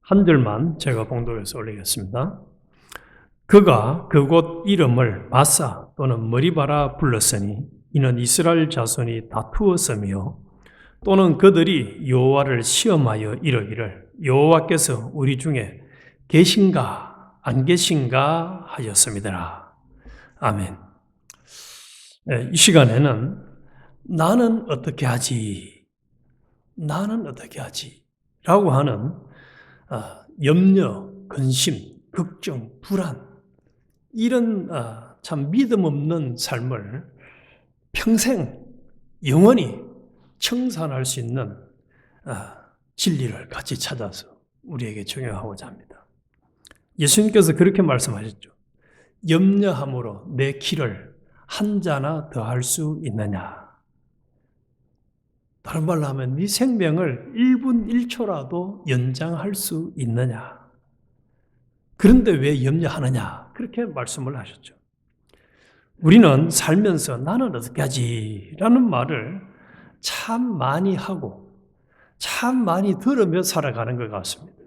한 절만 제가 봉독해서 올리겠습니다. 그가 그곳 이름을 마사 또는 머리바라 불렀으니 이는 이스라엘 자손이 다투었으며 또는 그들이 여호와를 시험하여 이르기를 여호와께서 우리 중에 계신가 안 계신가 하였음이더라. 아멘. 이 시간에는 나는 어떻게 하지? 나는 어떻게 하지? 라고 하는 염려, 근심, 걱정, 불안 이런 참 믿음 없는 삶을 평생 영원히 청산할 수 있는 진리를 같이 찾아서 우리에게 적용하고자 합니다. 예수님께서 그렇게 말씀하셨죠. 염려함으로 내 길을 한 자나 더 할 수 있느냐. 다른 말로 하면 네 생명을 1분 1초라도 연장할 수 있느냐. 그런데 왜 염려하느냐. 그렇게 말씀을 하셨죠. 우리는 살면서 나는 어떻게 하지? 라는 말을 참 많이 하고 참 많이 들으며 살아가는 것 같습니다.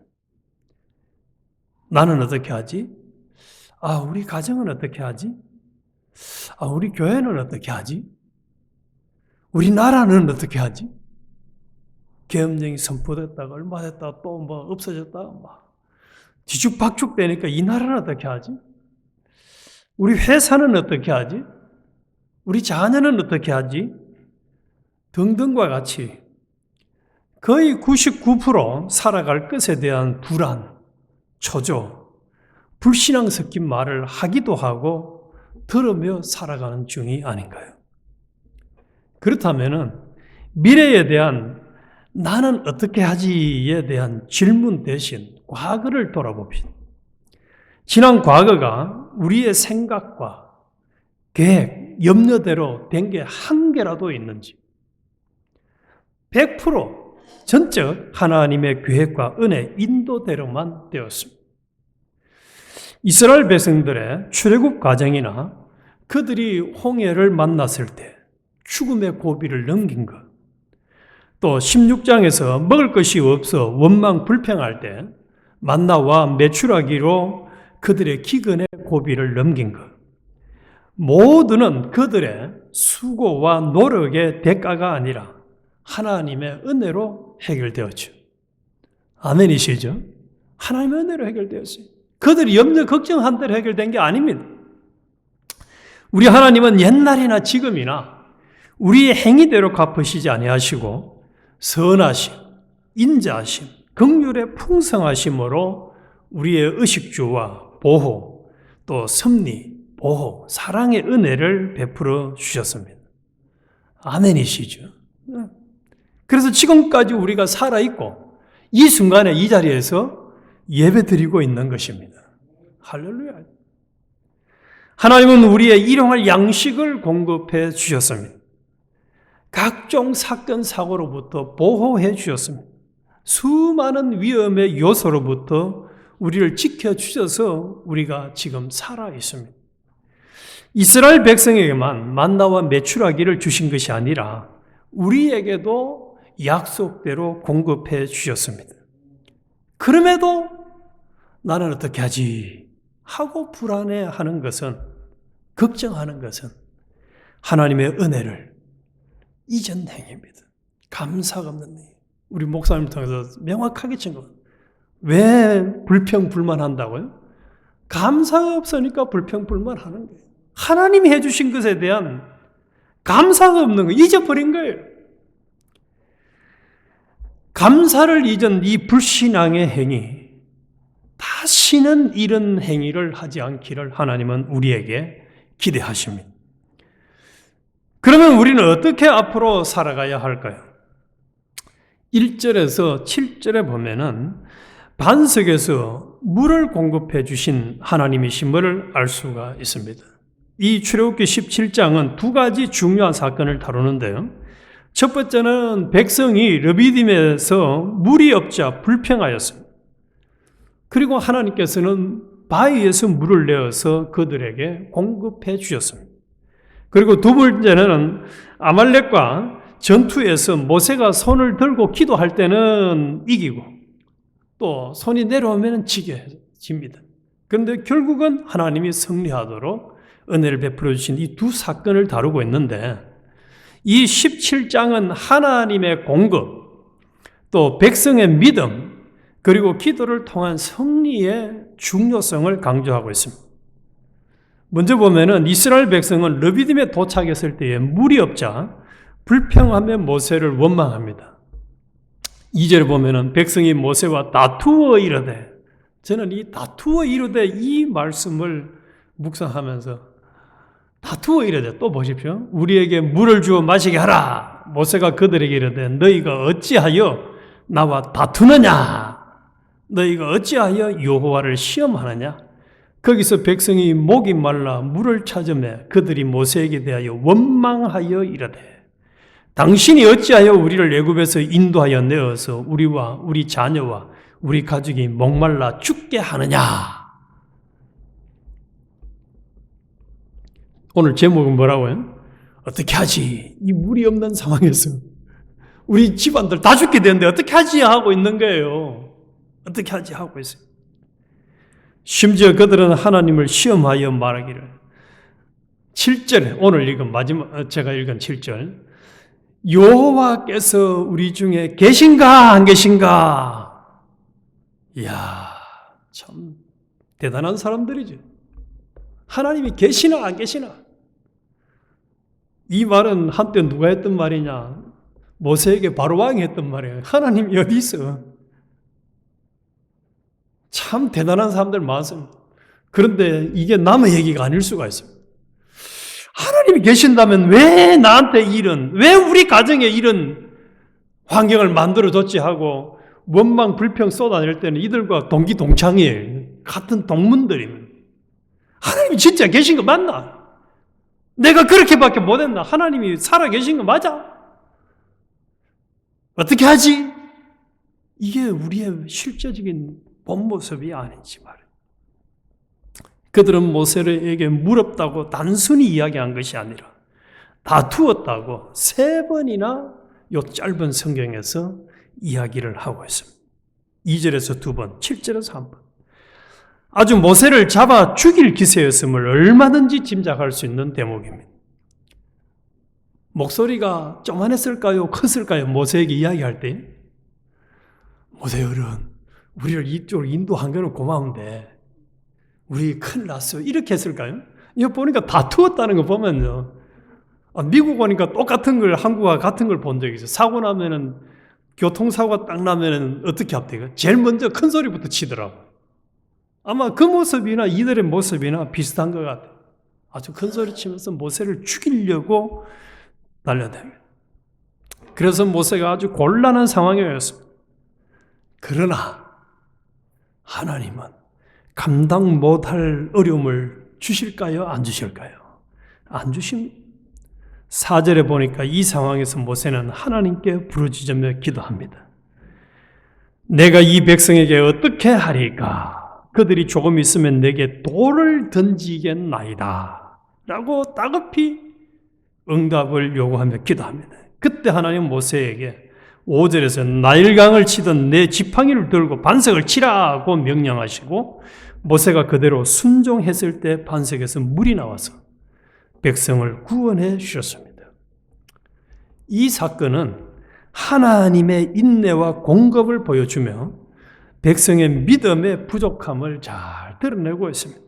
나는 어떻게 하지? 우리 가정은 어떻게 하지? 우리 교회는 어떻게 하지? 우리나라는 어떻게 하지? 계엄령이 선포됐다가 얼마 됐다가 또 없어졌다가 뒤죽박죽 되니까 이 나라는 어떻게 하지? 우리 회사는 어떻게 하지? 우리 자녀는 어떻게 하지? 등등과 같이 거의 99% 살아갈 것에 대한 불안, 초조, 불신앙 섞인 말을 하기도 하고 들으며 살아가는 중이 아닌가요? 그렇다면 미래에 대한 나는 어떻게 하지에 대한 질문 대신 과거를 돌아봅시다. 지난 과거가 우리의 생각과 계획, 염려대로 된 게 한 개라도 있는지 100% 전적 하나님의 계획과 은혜 인도대로만 되었습니다. 이스라엘 백성들의 출애굽 과정이나 그들이 홍해를 만났을 때 죽음의 고비를 넘긴 것, 또 16장에서 먹을 것이 없어 원망 불평할 때 만나와 메추라기로 그들의 기근의 고비를 넘긴 것, 모두는 그들의 수고와 노력의 대가가 아니라 하나님의 은혜로 해결되었죠. 아멘이시죠? 하나님의 은혜로 해결되었어요. 그들이 염려 걱정한 대로 해결된 게 아닙니다. 우리 하나님은 옛날이나 지금이나 우리의 행위대로 갚으시지 아니하시고 선하심, 인자하심, 긍휼의 풍성하심으로 우리의 의식주와 보호, 또 섭리, 보호, 사랑의 은혜를 베풀어 주셨습니다. 아멘이시죠? 그래서 지금까지 우리가 살아있고 이 순간에 이 자리에서 예배드리고 있는 것입니다. 할렐루야. 하나님은 우리의 일용할 양식을 공급해 주셨습니다. 각종 사건, 사고로부터 보호해 주셨습니다. 수많은 위험의 요소로부터 우리를 지켜주셔서 우리가 지금 살아 있습니다. 이스라엘 백성에게만 만나와 메추라기를 주신 것이 아니라 우리에게도 약속대로 공급해 주셨습니다. 그럼에도 나는 어떻게 하지? 하고 불안해하는 것은, 걱정하는 것은 하나님의 은혜를 잊은 행위입니다. 감사가 없는 행위. 우리 목사님을 통해서 명확하게 증거. 왜 불평불만한다고요? 감사가 없으니까 불평불만하는 거예요. 하나님이 해주신 것에 대한 감사가 없는 거예요. 잊어버린 거예요. 감사를 잊은 이 불신앙의 행위, 다시는 이런 행위를 하지 않기를 하나님은 우리에게 기대하십니다. 그러면 우리는 어떻게 앞으로 살아가야 할까요? 1절에서 7절에 보면은 반석에서 물을 공급해 주신 하나님이심을 알 수가 있습니다. 이 출애굽기 17장은 두 가지 중요한 사건을 다루는데요. 첫 번째는 백성이 르비딤에서 물이 없자 불평하였습니다. 그리고 하나님께서는 바위에서 물을 내어서 그들에게 공급해 주셨습니다. 그리고 두 번째는 아말렉과 전투에서 모세가 손을 들고 기도할 때는 이기고 또 손이 내려오면 지게 집니다. 그런데 결국은 하나님이 승리하도록 은혜를 베풀어 주신 이 두 사건을 다루고 있는데, 이 17장은 하나님의 공급, 또 백성의 믿음, 그리고 기도를 통한 승리의 중요성을 강조하고 있습니다. 먼저 보면은 이스라엘 백성은 르비딤에 도착했을 때에 물이 없자 불평하며 모세를 원망합니다. 2절에 보면은 백성이 모세와 다투어 이르되, 저는 이 다투어 이르되 이 말씀을 묵상하면서 다투어 이르되, 또 보십시오. 우리에게 물을 주어 마시게 하라. 모세가 그들에게 이르되 너희가 어찌하여 나와 다투느냐? 너희가 어찌하여 여호와를 시험하느냐? 거기서 백성이 목이 말라 물을 찾으며 그들이 모세에게 대하여 원망하여 이르되, 당신이 어찌하여 우리를 애굽에서 인도하여 내어서 우리와 우리 자녀와 우리 가족이 목말라 죽게 하느냐? 오늘 제목은 뭐라고요? 어떻게 하지? 이 물이 없는 상황에서 우리 집안들 다 죽게 되는데 어떻게 하지? 하고 있는 거예요. 어떻게 하지? 하고 있어요. 심지어 그들은 하나님을 시험하여 말하기를, 7절, 오늘 읽은 마지막, 제가 읽은 7절, 여호와께서 우리 중에 계신가 안 계신가? 이야, 참 대단한 사람들이죠. 하나님이 계시나 안 계시나? 이 말은 한때 누가 했던 말이냐? 모세에게 바로왕이 했던 말이에요. 하나님이 어디 있어? 참 대단한 사람들 많습니다. 그런데 이게 남의 얘기가 아닐 수가 있습니다. 하나님이 계신다면 왜 나한테 왜 우리 가정에 이런 환경을 만들어줬지 하고 원망, 불평 쏟아낼 때는 이들과 동기동창이에요. 같은 동문들입니다. 하나님이 진짜 계신 거 맞나? 내가 그렇게밖에 못했나? 하나님이 살아 계신 거 맞아? 어떻게 하지? 이게 우리의 실제적인 본 모습이 아닌지 말이에요. 그들은 모세에게 물었다고 단순히 이야기한 것이 아니라 다투었다고 3번이나 이 짧은 성경에서 이야기를 하고 있습니다. 2절에서 2번, 7절에서 1번. 아주 모세를 잡아 죽일 기세였음을 얼마든지 짐작할 수 있는 대목입니다. 목소리가 쪼만했을까요? 컸을까요? 모세에게 이야기할 때, 모세 어른, 우리를 이쪽으로 인도한 거는 고마운데 우리 큰일 났어요. 이렇게 했을까요? 이거 보니까 다투었다는 거 보면요, 미국 오니까 똑같은 걸, 한국과 같은 걸 본 적이 있어요. 사고 나면은, 교통사고가 딱 나면은 어떻게 합니까? 제일 먼저 큰 소리부터 치더라고요. 아마 그 모습이나 이들의 모습이나 비슷한 것 같아요. 아주 큰 소리 치면서 모세를 죽이려고 달려듭니다. 그래서 모세가 아주 곤란한 상황이었습니다. 그러나 하나님은 감당 못할 어려움을 주실까요? 안 주실까요? 안 주십니다. 4절에 보니까 이 상황에서 모세는 하나님께 부르짖으며 기도합니다. 내가 이 백성에게 어떻게 하리까? 그들이 조금 있으면 내게 돌을 던지겠나이다 라고 다급히 응답을 요구하며 기도합니다. 그때 하나님 모세에게 5절에서 나일강을 치던 내 지팡이를 들고 반석을 치라고 명령하시고, 모세가 그대로 순종했을 때 반석에서 물이 나와서 백성을 구원해 주셨습니다. 이 사건은 하나님의 인내와 공급을 보여주며 백성의 믿음의 부족함을 잘 드러내고 있습니다.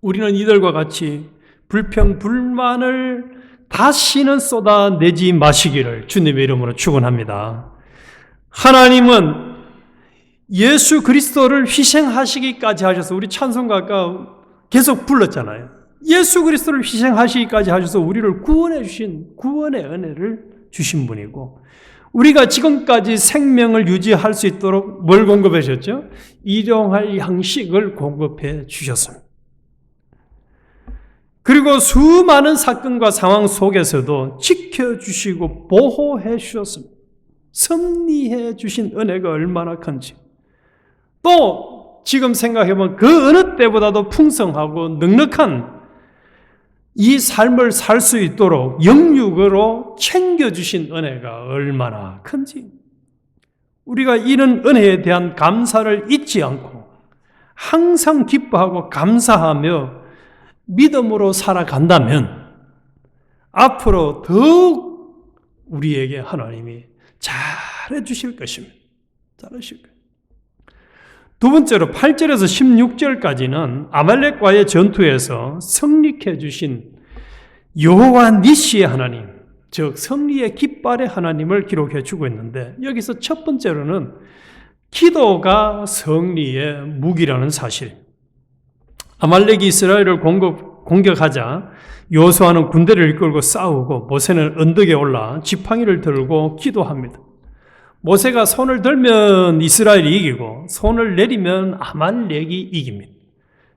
우리는 이들과 같이 불평, 불만을 다시는 쏟아내지 마시기를 주님의 이름으로 축원합니다. 하나님은 예수 그리스도를 희생하시기까지 하셔서, 우리 찬송가가 계속 불렀잖아요. 예수 그리스도를 희생하시기까지 하셔서 우리를 구원해 주신, 구원의 은혜를 주신 분이고, 우리가 지금까지 생명을 유지할 수 있도록 뭘 공급해 주셨죠? 일용할 양식을 공급해 주셨습니다. 그리고 수많은 사건과 상황 속에서도 지켜주시고 보호해 주셨습니다. 섭리해 주신 은혜가 얼마나 큰지. 또 지금 생각해보면 그 어느 때보다도 풍성하고 넉넉한 이 삶을 살 수 있도록 영육으로 챙겨주신 은혜가 얼마나 큰지. 우리가 이런 은혜에 대한 감사를 잊지 않고 항상 기뻐하고 감사하며 믿음으로 살아간다면 앞으로 더욱 우리에게 하나님이 잘해 주실 것입니다. 잘하실 거예요. 두 번째로 8절에서 16절까지는 아말렉과의 전투에서 승리케 주신 여호와 니시의 하나님, 즉 승리의 깃발의 하나님을 기록해 주고 있는데, 여기서 첫 번째로는 기도가 승리의 무기라는 사실. 아말렉이 이스라엘을 공격하자 여호수아는 군대를 이끌고 싸우고 모세는 언덕에 올라 지팡이를 들고 기도합니다. 모세가 손을 들면 이스라엘이 이기고 손을 내리면 아말렉이 이깁니다.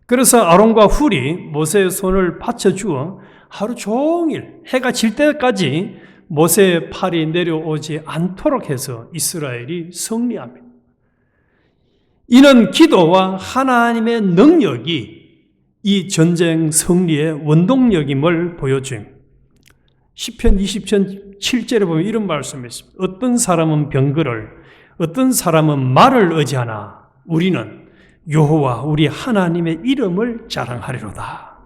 그래서 아론과 훌이 모세의 손을 받쳐주어 하루 종일 해가 질 때까지 모세의 팔이 내려오지 않도록 해서 이스라엘이 승리합니다. 이는 기도와 하나님의 능력이 이 전쟁 승리의 원동력임을 보여줍니다. 시편 20편 7절에 보면 이런 말씀이 있습니다. 어떤 사람은 병거를, 어떤 사람은 말을 의지하나 우리는 여호와 우리 하나님의 이름을 자랑하리로다.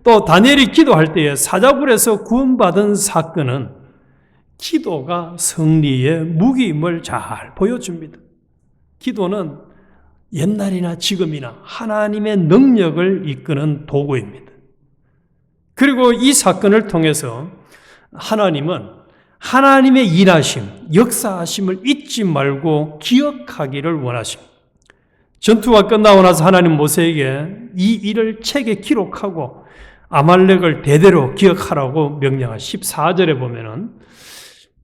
또 다니엘이 기도할 때에 사자굴에서 구원받은 사건은 기도가 승리의 무기임을 잘 보여줍니다. 기도는 옛날이나 지금이나 하나님의 능력을 이끄는 도구입니다. 그리고 이 사건을 통해서 하나님은 하나님의 일하심, 역사하심을 잊지 말고 기억하기를 원하십니다. 전투가 끝나고 나서 하나님 모세에게 이 일을 책에 기록하고 아말렉을 대대로 기억하라고 명령한 14절에 보면은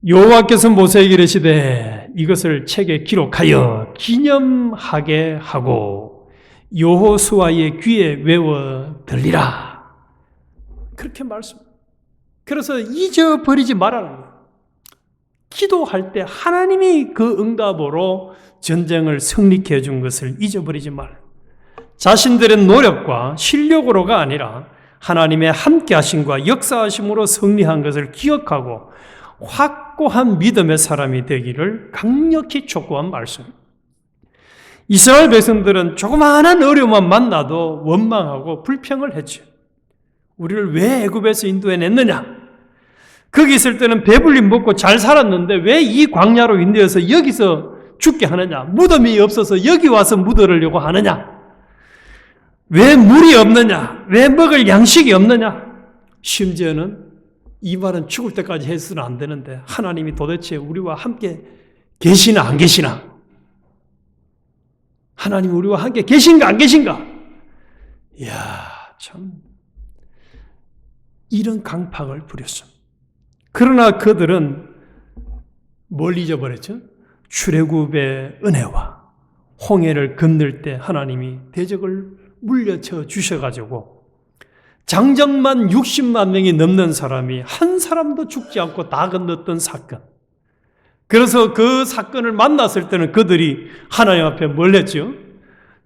여호와께서 모세에게 이르시되 이것을 책에 기록하여 기념하게 하고 여호수아의 귀에 외워 들리라. 그렇게 말씀합니다. 그래서 잊어버리지 말라는 거예요. 기도할 때 하나님이 그 응답으로 전쟁을 승리케 해준 것을 잊어버리지 말아요. 자신들의 노력과 실력으로가 아니라 하나님의 함께하심과 역사하심으로 승리한 것을 기억하고 확고한 믿음의 사람이 되기를 강력히 촉구한 말씀입니다. 이스라엘 백성들은 조그마한 어려움만 만나도 원망하고 불평을 했죠. 우리를 왜 애굽에서 인도해냈느냐? 거기 있을 때는 배불리 먹고 잘 살았는데 왜 이 광야로 인도해서 여기서 죽게 하느냐? 무덤이 없어서 여기 와서 묻으려고 하느냐? 왜 물이 없느냐? 왜 먹을 양식이 없느냐? 심지어는 이 말은 죽을 때까지 해서는 안 되는데 하나님이 도대체 우리와 함께 계시나 안 계시나? 하나님 우리와 함께 계신가 안 계신가? 이야, 참 이런 강팍을 부렸습니다. 그러나 그들은 뭘 잊어버렸죠? 출애굽의 은혜와 홍해를 건널 때 하나님이 대적을 물려쳐 주셔가지고 장정만 60만 명이 넘는 사람이 한 사람도 죽지 않고 다 건넜던 사건. 그래서 그 사건을 만났을 때는 그들이 하나님 앞에 뭘 했죠?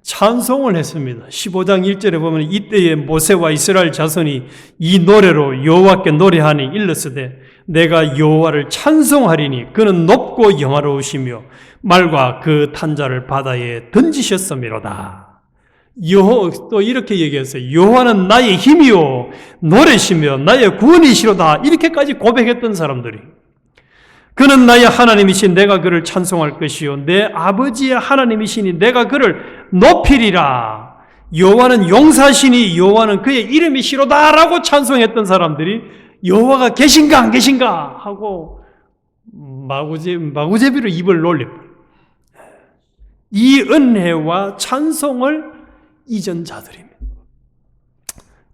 찬송을 했습니다. 15장 1절에 보면 이때에 모세와 이스라엘 자손이 이 노래로 여호와께 노래하니 일렀으되 내가 여호와를 찬송하리니 그는 높고 영화로우시며 말과 그 탄자를 바다에 던지셨음이로다. 또 이렇게 얘기했어요. 여호와는 나의 힘이요 노래시며 나의 구원이시로다. 이렇게까지 고백했던 사람들이, 그는 나의 하나님이신 내가 그를 찬송할 것이요 내 아버지의 하나님이시니 내가 그를 높이리라. 여호와는 용사시니 여호와는 그의 이름이시로다라고 찬송했던 사람들이 여호와가 계신가 안 계신가 하고 마구제비로 입을 놀립니다. 이 은혜와 찬송을 잊은 자들입니다.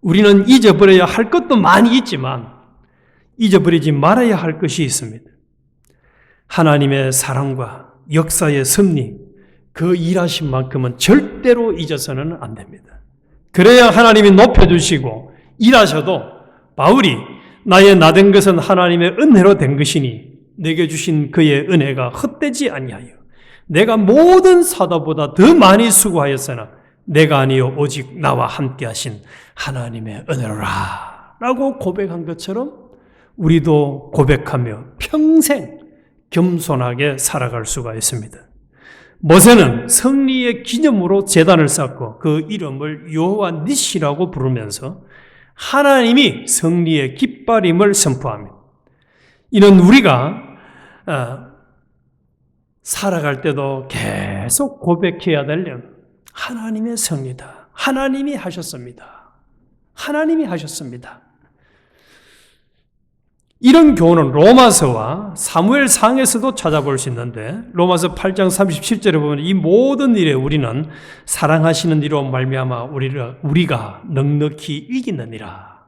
우리는 잊어버려야 할 것도 많이 있지만 잊어버리지 말아야 할 것이 있습니다. 하나님의 사랑과 역사의 섭리, 그 일하신 만큼은 절대로 잊어서는 안 됩니다. 그래야 하나님이 높여주시고 일하셔도 바울이 나의 나된 것은 하나님의 은혜로 된 것이니 내게 주신 그의 은혜가 헛되지 아니하여 내가 모든 사도보다 더 많이 수고하였으나 내가 아니요 오직 나와 함께 하신 하나님의 은혜로라 라고 고백한 것처럼 우리도 고백하며 평생 겸손하게 살아갈 수가 있습니다. 모세는 승리의 기념으로 제단을 쌓고 그 이름을 여호와 니시라고 부르면서 하나님이 승리의 깃발임을 선포합니다. 이는 우리가 살아갈 때도 계속 고백해야 될 하나님의 승리다. 하나님이 하셨습니다. 하나님이 하셨습니다. 이런 교훈은 로마서와 사무엘상에서도 찾아볼 수 있는데 로마서 8장 37절에 보면 이 모든 일에 우리는 사랑하시는 이로 말미암아 우리가 넉넉히 이기느니라.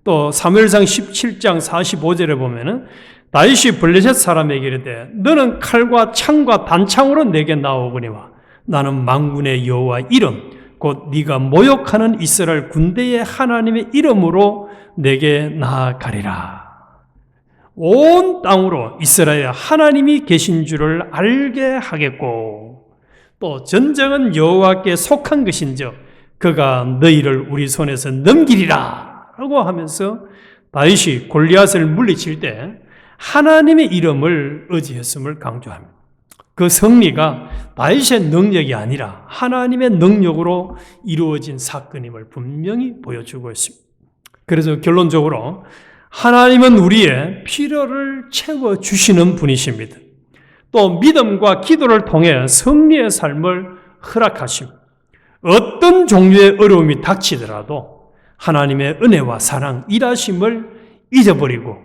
또 사무엘상 17장 45절에 보면은 다윗이 블레셋 사람에게 이르되 너는 칼과 창과 단창으로 내게 나오거니와 나는 만군의 여호와 이름 곧 네가 모욕하는 이스라엘 군대의 하나님의 이름으로 내게 나아가리라. 온 땅으로 이스라엘 하나님이 계신 줄을 알게 하겠고 또 전쟁은 여호와께 속한 것인즉 그가 너희를 우리 손에서 넘기리라 라고 하면서 다윗이 골리앗을 물리칠 때 하나님의 이름을 의지했음을 강조합니다. 그 승리가 다윗의 능력이 아니라 하나님의 능력으로 이루어진 사건임을 분명히 보여주고 있습니다. 그래서 결론적으로 하나님은 우리의 필요를 채워주시는 분이십니다. 또 믿음과 기도를 통해 승리의 삶을 허락하십니다. 어떤 종류의 어려움이 닥치더라도 하나님의 은혜와 사랑, 일하심을 잊어버리고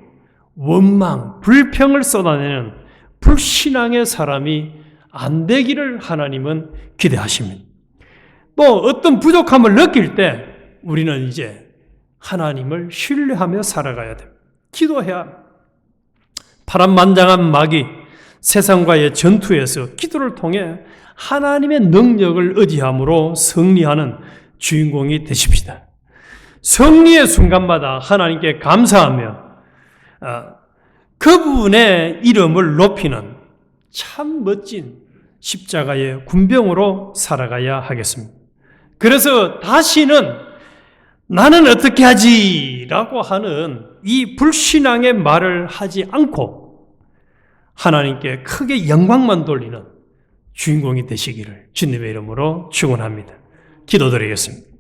원망, 불평을 쏟아내는 불신앙의 사람이 안 되기를 하나님은 기대하십니다. 또 어떤 부족함을 느낄 때 우리는 이제 하나님을 신뢰하며 살아가야 됩니다. 기도해야 파란만장한 마귀 세상과의 전투에서 기도를 통해 하나님의 능력을 의지함으로 승리하는 주인공이 되십시다. 승리의 순간마다 하나님께 감사하며 그분의 이름을 높이는 참 멋진 십자가의 군병으로 살아가야 하겠습니다. 그래서 다시는 나는 어떻게 하지? 라고 하는 이 불신앙의 말을 하지 않고 하나님께 크게 영광만 돌리는 주인공이 되시기를 주님의 이름으로 축원합니다. 기도드리겠습니다.